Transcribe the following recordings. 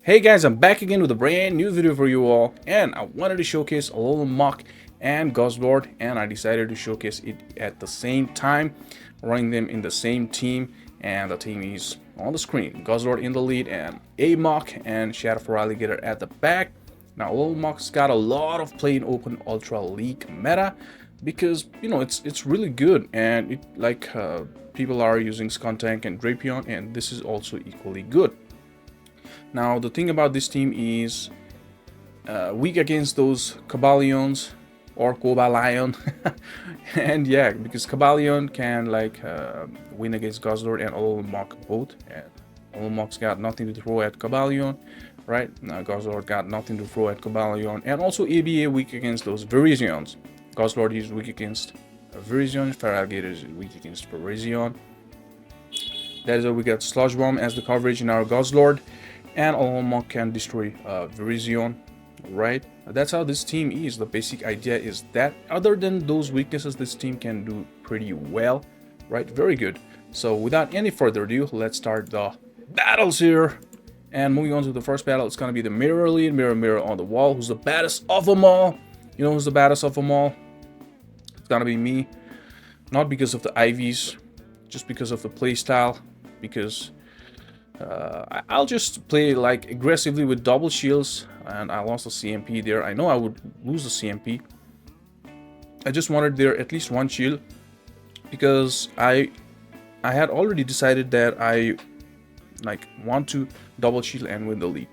Hey guys, I'm back again with a brand new video for you all, and I wanted to showcase Alola Mach and Guzzlord, and I decided to showcase it at the same time, running them in the same team, and the team is on the screen. Guzzlord in the lead, and a Mach and Shadow for Alligator at the back. Now Alola Mach's got a lot of play in Open Ultra League meta because it's really good, and people are using Skuntank and Drapion, and this is also equally good. Now the thing about this team is weak against those Cobalions or Cobalion and yeah, because Cobalion can win against Guzzlord and Alola Mach both, and Alola Mach's got nothing to throw at Cobalion, right? Now Guzzlord got nothing to throw at Cobalion, and also ABA weak against those Virizions. Guzzlord is weak against Virizion, Feraligatr is weak against Virizion. That is why we got Sludge Bomb as the coverage in our Guzzlord, and Alola Mach can destroy Virizion, right? That's how this team is. The basic idea is that other than those weaknesses, this team can do pretty well, right? Very good. So without any further ado, let's start the battles here. And moving on to the first battle, it's gonna be the Mirror Lead, Mirror on the wall. Who's the baddest of them all? You know who's the baddest of them all? It's gonna be me. Not because of the IVs, just because of the playstyle. Because I'll just play like aggressively with double shields, and I lost the CMP there. I know I would lose the CMP. I just wanted there at least one shield because I had already decided that I want to double shield and win the lead.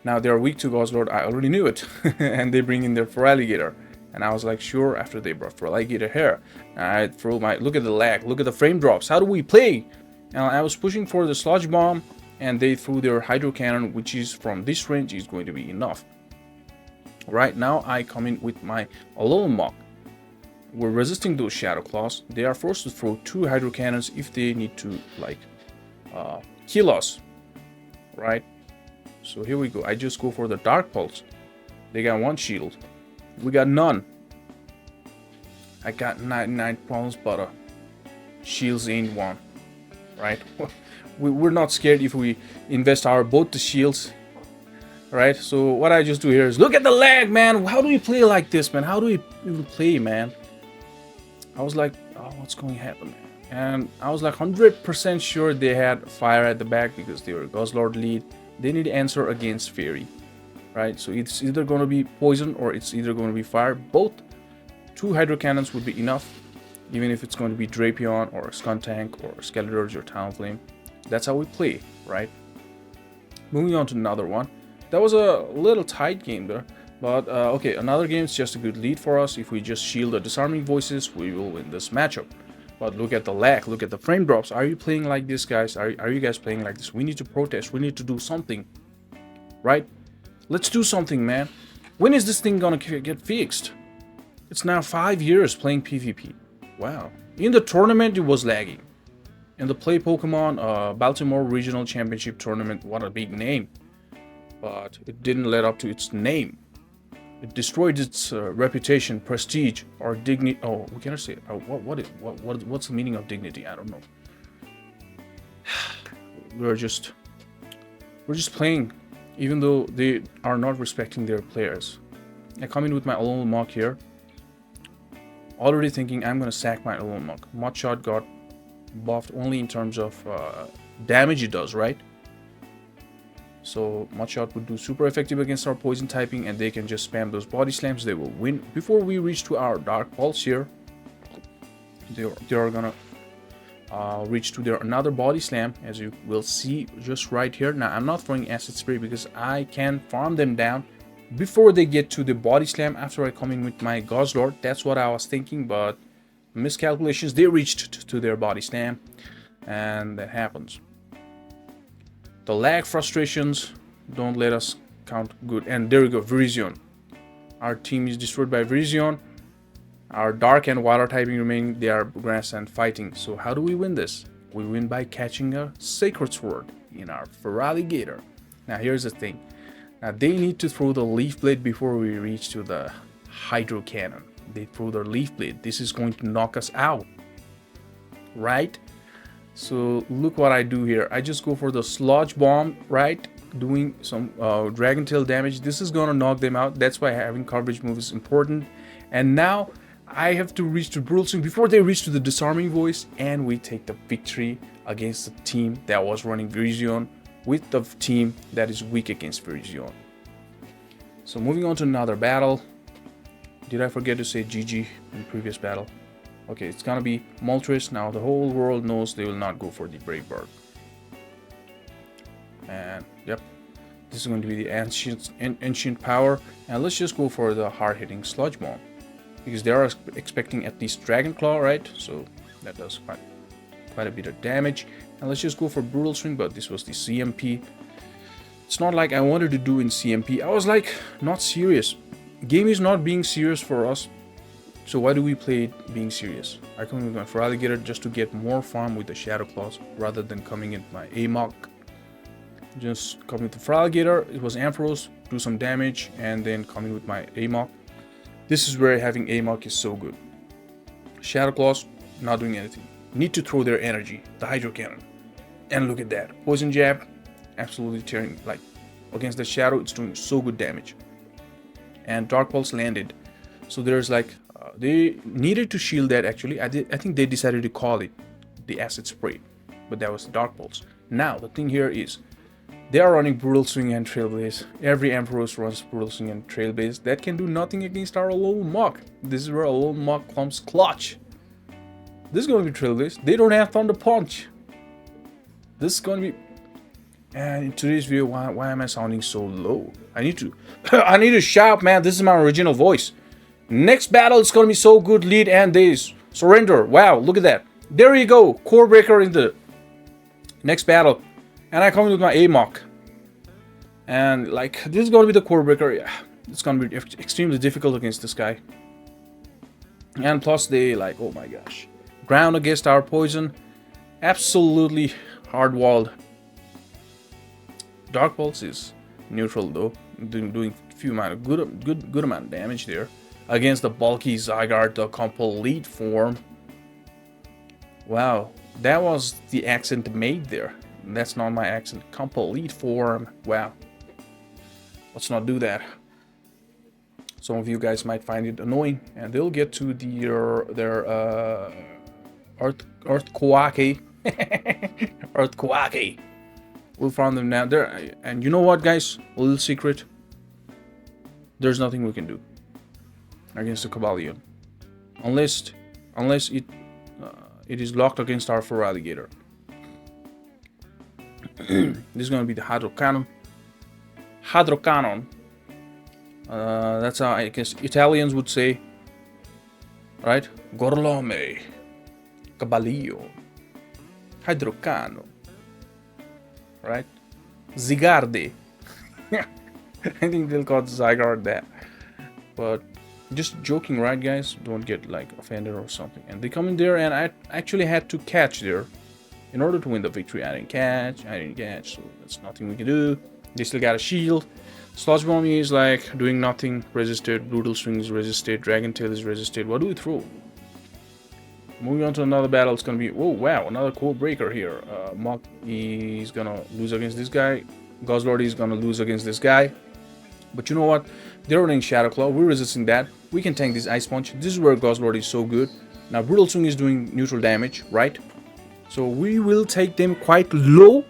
Now they are weak to Guzzlord. I already knew it, and they bring in their Feraligatr, and I was like, sure. After they brought Feraligatr here, I throw my look at the lag, look at the frame drops. How do we play? And I was pushing for the Sludge Bomb, and they threw their Hydro Cannon, which is from this range is going to be enough. Right now, I come in with my Alola Mach. We're resisting those Shadow Claws. They are forced to throw 2 Hydro Cannons if they need to kill us, right? So here we go. I just go for the Dark Pulse. They got 1 shield. We got none. I got 99 problems, but shields ain't one. Right, we're not scared if we invest both the shields, right? So what I just do here is look at the lag, man. How do we play like this, man? How do we even play, man? I was like, oh, what's going to happen, man? And I was like 100% sure they had fire at the back because they were Guzzlord lead. They need to answer against Fairy, right? So it's either going to be poison or it's either going to be fire. Both 2 Hydro Cannons would be enough. Even if it's going to be Drapion or Skuntank or Skeletor's or Talonflame. That's how we play, right? Moving on to another one. That was a little tight game there. But okay, another game is just a good lead for us. If we just shield the Disarming Voices, we will win this matchup. But look at the lag, look at the frame drops. Are you playing like this, guys? Are you guys playing like this? We need to protest. We need to do something, right? Let's do something, man. When is this thing gonna get fixed? It's now 5 years playing PvP. Wow. In the tournament, it was lagging. In the Play Pokemon Baltimore Regional Championship Tournament, what a big name. But it didn't live up to its name. It destroyed its reputation, prestige, or dignity. Oh, we cannot say. What's the meaning of dignity? I don't know. We're just playing, even though they are not respecting their players. I come in with my Alola Mach here. Already thinking I'm gonna sack my Alola Mach. Mudshot got buffed only in terms of damage it does, right? So Mudshot would do super effective against our poison typing, and they can just spam those body slams. They will win. Before we reach to our Dark Pulse here, they are gonna reach to their another body slam, as you will see just right here. Now I'm not throwing acid spray because I can farm them down before they get to the body slam after I come in with my Guzzlord. That's what I was thinking, but miscalculations, they reached to their body slam, and that happens. The lag frustrations don't let us count good. And there we go, Virizion. Our team is destroyed by Virizion. Our dark and water typing remaining, they are grass and fighting. So how do we win this? We win by catching a Sacred Sword in our Feraligatr. Now here's the thing. Now they need to throw the Leaf Blade before we reach to the Hydro Cannon. They throw their Leaf Blade. This is going to knock us out, right? So look what I do here. I just go for the Sludge Bomb, right? Doing some Dragon Tail damage. This is gonna knock them out. That's why having coverage move is important. And now I have to reach to Brutal Swing before they reach to the Disarming Voice, and we take the victory against the team that was running Virizion with the team that is weak against Virizion. So moving on to another battle. Did I forget to say GG in the previous battle? Okay, it's gonna be Moltres. Now the whole world knows they will not go for the Brave Bird. And yep, this is going to be the ancient power. And let's just go for the hard-hitting Sludge Bomb, because they are expecting at least Dragon Claw, right? So that does quite a bit of damage. And let's just go for Brutal Swing, but this was the CMP. It's not like I wanted to do in CMP. I was like, not serious. Game is not being serious for us. So why do we play it being serious? I come with my Feraligatr just to get more farm with the Shadow Claws rather than coming in my Amok. Just coming with the Feraligatr, it was Ampharos, do some damage, and then coming with my Amok. This is where having Amok is so good. Shadow Claws, not doing anything. Need to throw their energy, the Hydro Cannon. And look at that. Poison Jab, absolutely tearing, like, against the Shadow, it's doing so good damage. And Dark Pulse landed. So there's like, they needed to shield that actually. I think they decided to call it the Acid Spray, but that was the Dark Pulse. Now the thing here is, they are running Brutal Swing and Trailblaze. Every Ampharos runs Brutal Swing and Trailblaze. That can do nothing against our Alola Muk. This is where Alola Muk comes clutch. This is going to be Trailblaze. They don't have Thunder Punch. This is going to be... And in today's video, why am I sounding so low? I need to shout, man. This is my original voice. Next battle is going to be so good. Lead and days. Surrender. Wow, look at that. There you go. Core Breaker in the next battle. And I come in with my Amok. And like, this is going to be the Core Breaker. Yeah, it's going to be extremely difficult against this guy. And plus they like, oh my gosh. Ground against our poison. Absolutely hard-walled. Dark Pulse is neutral though. Doing few amount of good amount of damage there. Against the bulky Zygarde, the complete form. Wow, that was the accent made there. That's not my accent. Complete form. Wow. Let's not do that. Some of you guys might find it annoying, and they'll get to their Earthquake. Earthquake. We'll find them now there. And you know what, guys? A little secret. There's nothing we can do against the Cobalion, unless it is locked against our Feraligatr. This is going to be the Hydro Cannon. Hydro Cannon. That's how I guess Italians would say, right? Gorlome, Cabalio, Hydro Cannon, right? Zygarde. I think they'll call Zygarde that. But just joking, right, guys? Don't get like offended or something. And they come in there, and I actually had to catch there in order to win the victory. I didn't catch, so that's nothing we can do. They still got a shield. Sludge Bomb is like doing nothing. Resisted. Brutal Swing is resisted. Dragon Tail is resisted. What do we throw? Moving on to another battle. It's gonna be, oh wow, another Core Breaker here. Muk is gonna lose against this guy. Guzzlord is gonna lose against this guy. But you know what? They're running Shadow Claw. We're resisting that. We can tank this Ice Punch. This is where Guzzlord is so good. Now Brutal Swing is doing neutral damage, right? So we will take them quite low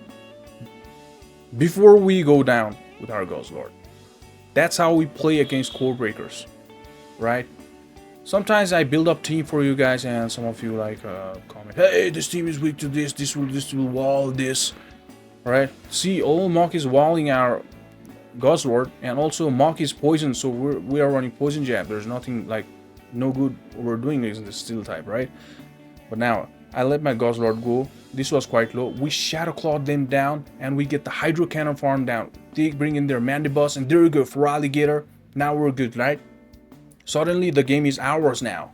before we go down with our Guzzlord. That's how we play against Core Breakers, right? Sometimes I build up team for you guys, and some of you like comment, hey, this team is weak to this. This will wall this, right? See, all Muk is walling our Guzzlord, and also Muk is poison, so we are running Poison Jab. There's nothing like no good we're doing against the Steel type, right? But now I let my Guzzlord go. This was quite low. We Shadow Clawed them down, and we get the Hydro Cannon farm down. They bring in their Mandibuzz, and there we go, Feraligatr. Now we're good, right? Suddenly the game is ours now.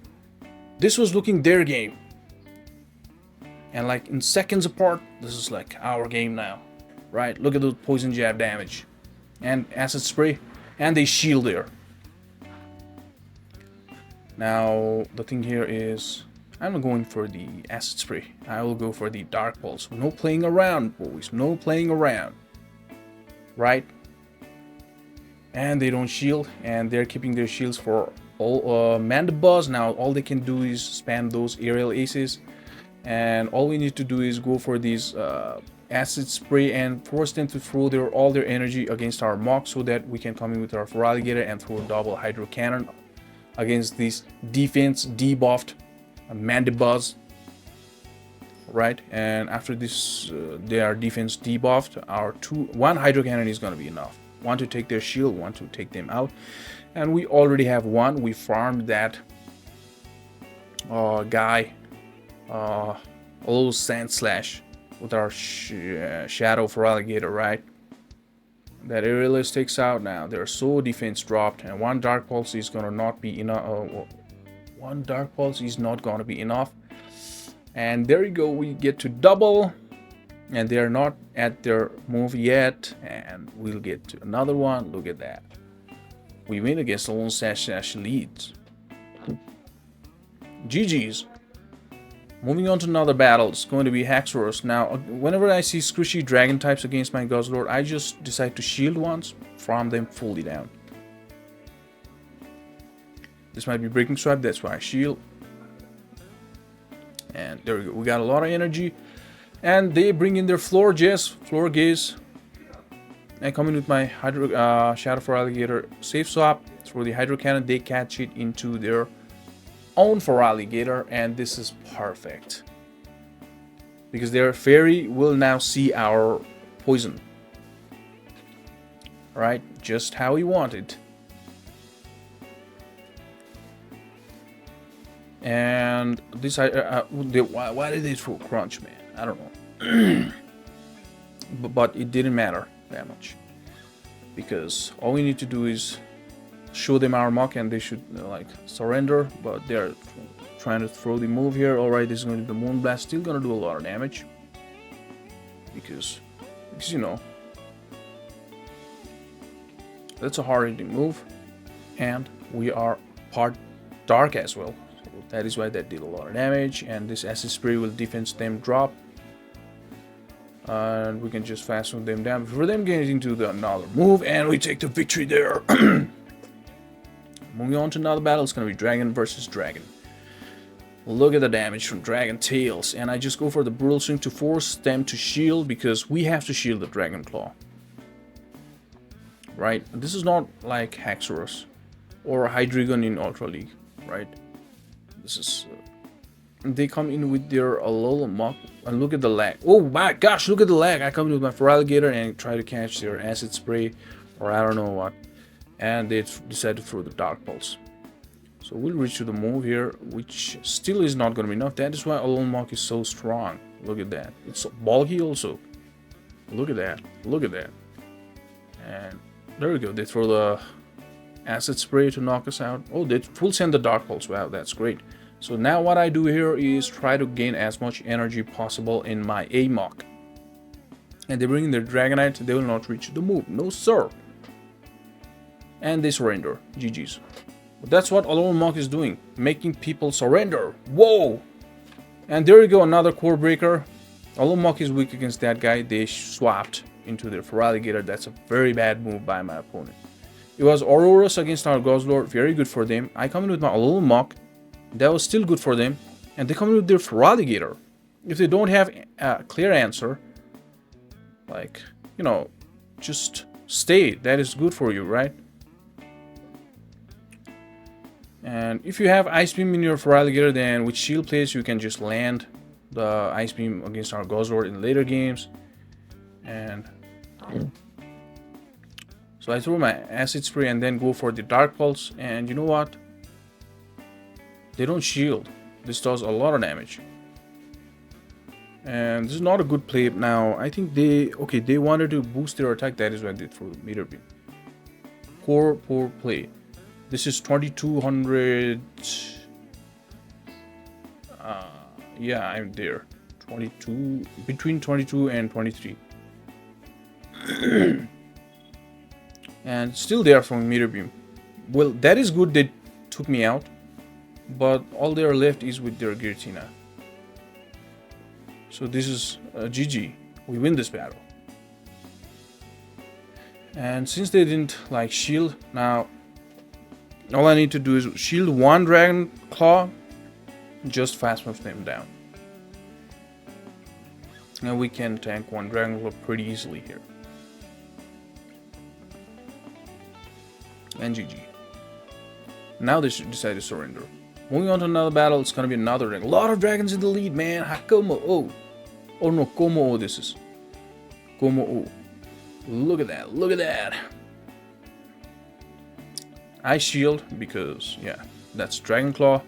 This was looking their game, and like in seconds apart, this is like our game now, right? Look at the Poison Jab damage and Acid Spray, and they shield there. Now the thing here is I'm going for the acid spray. I will go for the dark pulse. No playing around, boys. No playing around. Right? And they don't shield, and they're keeping their shields for all Mandibuzz. Now all they can do is spam those aerial aces, and all we need to do is go for these acid spray and force them to throw all their energy against our Mach, so that we can come in with our Feraligatr and throw a double Hydro Cannon against this defense debuffed Mandibuzz. Right, and after this their defense debuffed, our one Hydro Cannon is gonna be enough. One to take their shield, one to take them out, and we already have one. We farmed that guy, a little Sand Slash with our Shadow Feraligatr, right? That Aerialist takes out. Now they're so defense dropped, and one Dark Pulse is gonna not be enough. One Dark Pulse is not gonna be enough, and there you go. We get to double. And they're not at their move yet, and we'll get to another one. Look at that. We win against the lone slash leads. GG's. Moving on to another battle. It's going to be Haxorus. Now, whenever I see squishy dragon types against my Guzzlord, I just decide to shield once, farm them fully down. This might be breaking swipe, that's why I shield. And there we go. We got a lot of energy. And they bring in their floor gaze. And come in with my Shadow Feraligatr safe swap. Through the Hydro Cannon, they catch it into their own Feraligatr, and this is perfect. Because their fairy will now see our poison. Right? Just how we want it. And this, why did they throw Crunch, man? I don't know. but it didn't matter that much, because all we need to do is show them our Mach and they should like surrender. But they're trying to throw the move here. Alright, this is going to be the Moonblast. Still gonna do a lot of damage, because you know that's a hard hitting move, and we are part dark as well. So that is why that did a lot of damage. And this acid spray will defense them drop. And we can just fasten them down before them getting into another move, and we take the victory there. Moving on to another battle, it's going to be Dragon versus Dragon. Look at the damage from Dragon Tails, and I just go for the Brutal Swing to force them to shield, because we have to shield the Dragon Claw. Right? This is not like Haxorus or Hydreigon in Ultra League, right? This is... they come in with their Alola Mach, and look at the lag. Oh my gosh, look at the lag. I come in with my Feraligatr and try to catch their acid spray, or I don't know what, and they decide to throw the Dark Pulse. So we'll reach to the move here, which still is not going to be enough. That is why Alola Mach is so strong. Look at that. It's bulky also. Look at that. Look at that. And there we go. They throw the acid spray to knock us out. Oh, they full send the Dark Pulse. Wow, that's great. So now what I do here is try to gain as much energy possible in my A-Mach. And they bring in their Dragonite, they will not reach the move. No sir. And they surrender. GG's. But that's what Alola Mach is doing. Making people surrender. Whoa! And there you go, another core breaker. Alola Mach is weak against that guy. They swapped into their Feraligatr. That's a very bad move by my opponent. It was Aurorus against our Guzzlord. Very good for them. I come in with my Alola Mach. That was still good for them, and they come in with their Feraligatr. If they don't have a clear answer, like, you know, just stay. That is good for you, right? And if you have Ice Beam in your Feraligatr, then with Shield Plates, you can just land the Ice Beam against our Guzzlord in later games. And so I throw my Acid Spray and then go for the Dark Pulse, and you know what? They don't shield. This does a lot of damage. And this is not a good play now. I think they wanted to boost their attack. That is why they threw Meter Beam. Poor play. This is 2200. Yeah, I'm there. 22, between 22 and 23. And still there from Meter Beam. Well, that is good. They took me out. but all they are left is with their Giratina. So this is GG. We win this battle. And since they didn't like shield, now all I need to do is shield one Dragon Claw, just fast move them down. Now we can tank one Dragon Claw pretty easily here. And GG. Now they should decide to surrender. Moving on to another battle, it's gonna be another dragon. A lot of dragons in the lead, man. Hakomo. Oh no, Como this is. Como. Look at that, look at that. I shield because, yeah, that's Dragon Claw.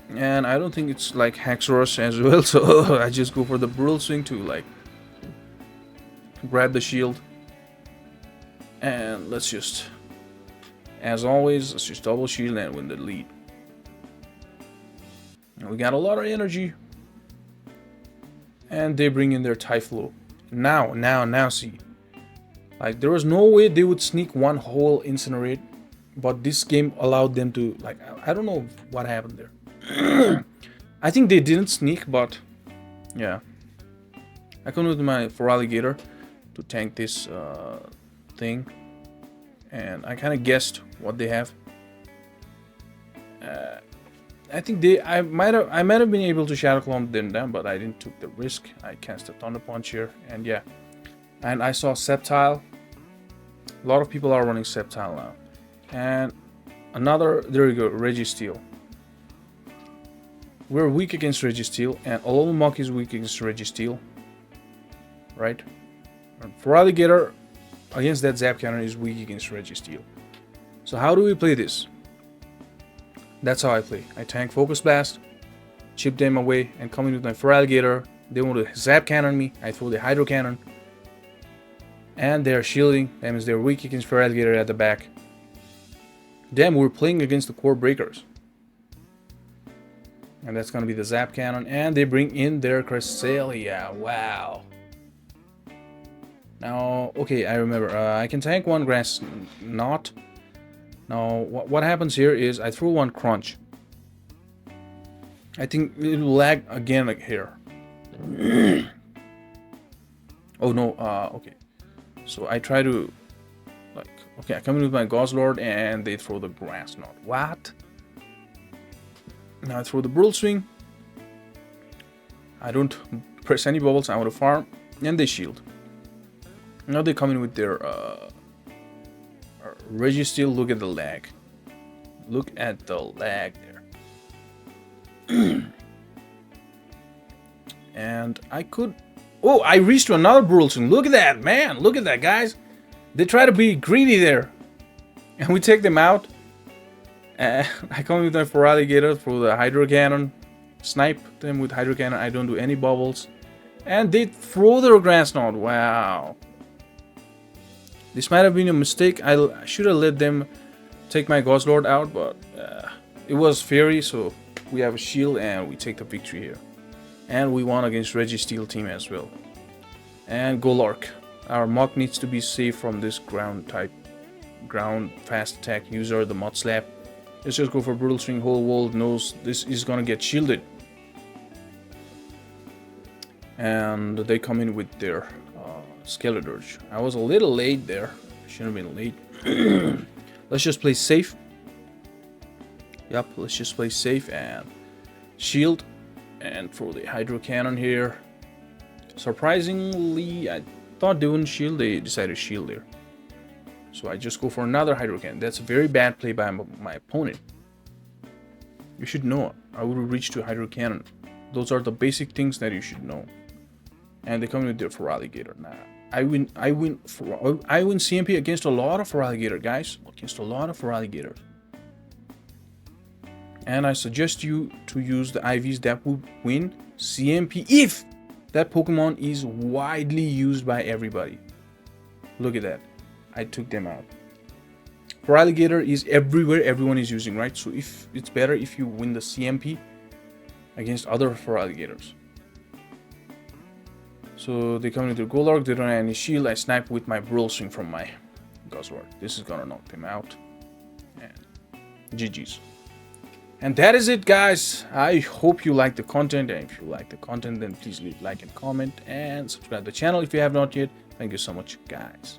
And I don't think it's like Haxorus as well, so I just go for the Brutal Swing to like grab the shield. And let's just, as always, let's just double shield and win the lead. And we got a lot of energy. And they bring in their Typhlo. Now see. Like, there was no way they would sneak one whole Incinerate. But this game allowed them to, like, I don't know what happened there. I think they didn't sneak, but yeah. I come with my Feraligatr to tank this thing. And I kind of guessed what they have. I think I might have been able to Shadow Clone them down, but I didn't take the risk. I cast a Thunder Punch here, and yeah. And I saw Sceptile. A lot of people are running Sceptile now. And another, there you go, Registeel. We're weak against Registeel, and Alola Muk is weak against Registeel. Right? And Feraligatr against that Zap Cannon is weak against Registeel. So how do we play this? That's how I play. I tank Focus Blast, chip them away, and come in with my Feraligatr. They want to Zap Cannon me. I throw the Hydro Cannon. And they're shielding. That means they're weak against Feraligatr at the back. Damn, we're playing against the core breakers. And that's going to be the Zap Cannon. And they bring in their Cresselia. Wow. Now, okay, I remember. I can tank one Grass Knot. Now, what happens here is I throw one Crunch. I think it will lag again like here. Oh no, okay. So I try to, like, okay, I come in with my Guzzlord and they throw the Grass Knot. What? Now I throw the Brutal Swing. I don't press any bubbles, I want to farm. And they shield. Now they come in with their Registeel. Look at the lag. Look at the lag there. And I could... Oh, I reached to another Brutal Swing. Look at that, man. Look at that, guys. They try to be greedy there. And we take them out. I come with my Feraligatr for the Hydro Cannon. Snipe them with Hydro Cannon. I don't do any bubbles. And they throw their Grass Knot. Wow. This might have been a mistake. I should have let them take my Guzzlord out, but it was Fairy, so we have a shield and we take the victory here. And we won against Registeel team as well. And Golurk. Our Muk needs to be safe from this ground fast attack user, the Mud Slap. Let's just go for Brutal Swing. Whole world knows this is gonna get shielded. And they come in with their Skeletorch. I was a little late there. Shouldn't have been late. Let's just play safe. Yep, let's just play safe and shield. And for the Hydro Cannon here. Surprisingly, I thought they wouldn't shield. They decided to shield there. So I just go for another Hydro Cannon. That's a very bad play by my opponent. You should know. I would reach to Hydro Cannon. Those are the basic things that you should know. And they come in with their Feraligatr. Now, I win CMP against a lot of Feraligatr, guys. Against a lot of Feraligatr. And I suggest you to use the IVs that would win CMP if that Pokemon is widely used by everybody. Look at that. I took them out. Feraligatr is everywhere, everyone is using, right? So if it's better if you win the CMP against other Feraligatrs. So they come into Golurk, they don't have any shield. I snipe with my Brutal Swing from my Guzzlord. This is gonna knock them out. And GG's. And that is it, guys. I hope you like the content, and if you like the content, then please leave like and comment and subscribe to the channel if you have not yet. Thank you so much, guys.